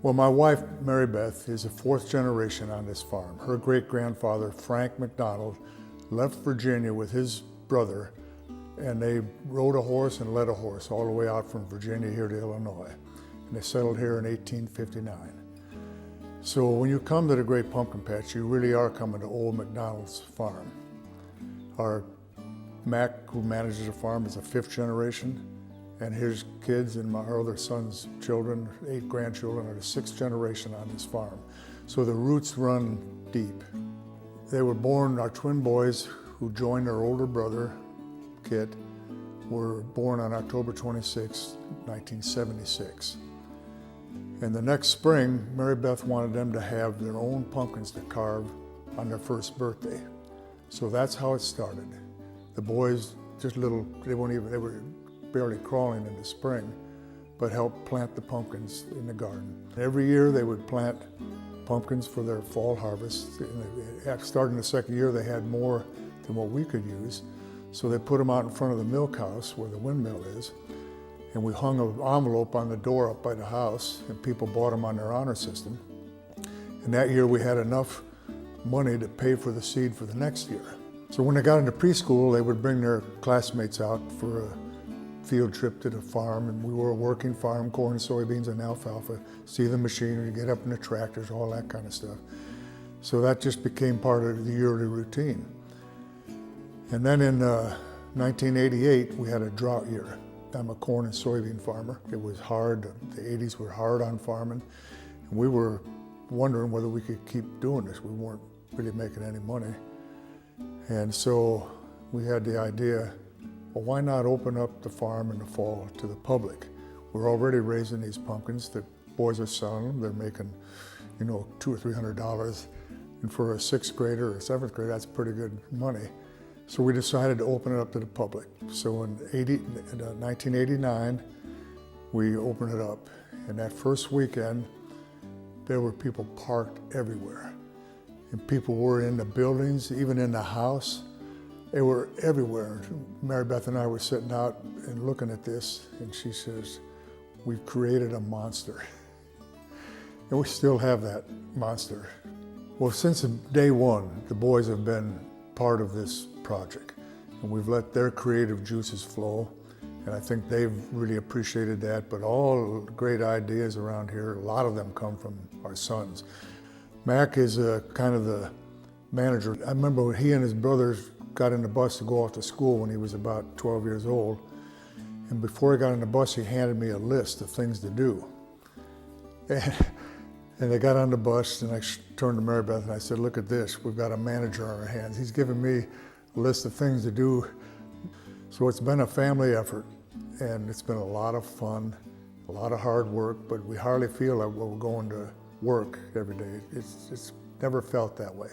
Well, my wife, Mary Beth, is the fourth generation on this farm. Her great-grandfather, Frank McDonald, left Virginia with his brother, and they rode a horse and led a horse all the way out from Virginia here to Illinois. And they settled here in 1859. So when you come to the Great Pumpkin Patch, you really are coming to old McDonald's Farm. Our Mac, who manages the farm, is a fifth generation, and his kids and my other son's children, 8 grandchildren, are the sixth generation on this farm. So the roots run deep. They were born, our twin boys, who joined their older brother, Kit, were born on October 26, 1976. And the next spring, Mary Beth wanted them to have their own pumpkins to carve on their first birthday. So that's how it started. The boys, just little, they were barely crawling in the spring, but helped plant the pumpkins in the garden. Every year they would plant pumpkins for their fall harvest. Starting the second year, they had more than what we could use. So they put them out in front of the milk house where the windmill is, and we hung an envelope on the door up by the house, and people bought them on their honor system. And that year we had enough money to pay for the seed for the next year. So when they got into preschool, they would bring their classmates out for a field trip to the farm, and we were a working farm, corn, soybeans, and alfalfa, see the machinery, get up in the tractors, all that kind of stuff. So that just became part of the yearly routine. And then in 1988, we had a drought year. I'm a corn and soybean farmer. It was hard, the 80s were hard on farming, and we were wondering whether we could keep doing this. We weren't really making any money. And so we had the idea, well, why not open up the farm in the fall to the public? We're already raising these pumpkins. The boys are selling them. They're making, $200 or $300. And for a 6th grader or 7th grader, that's pretty good money. So we decided to open it up to the public. So in 1989, we opened it up. And that first weekend, there were people parked everywhere. And people were in the buildings, even in the house. They were everywhere. Mary Beth and I were sitting out and looking at this, and she says, "We've created a monster." And we still have that monster. Well, since day one, the boys have been part of this project, and we've let their creative juices flow, and I think they've really appreciated that. But all great ideas around here, a lot of them come from our sons. Mac is kind of the manager. I remember when he and his brothers got in the bus to go off to school when he was about 12 years old, and before he got in the bus, he handed me a list of things to do. And they got on the bus, and I turned to Mary Beth and I said, "Look at this, we've got a manager on our hands. He's giving me a list of things to do." So it's been a family effort, and it's been a lot of fun, a lot of hard work, but we hardly feel like we're going to work every day. It's never felt that way.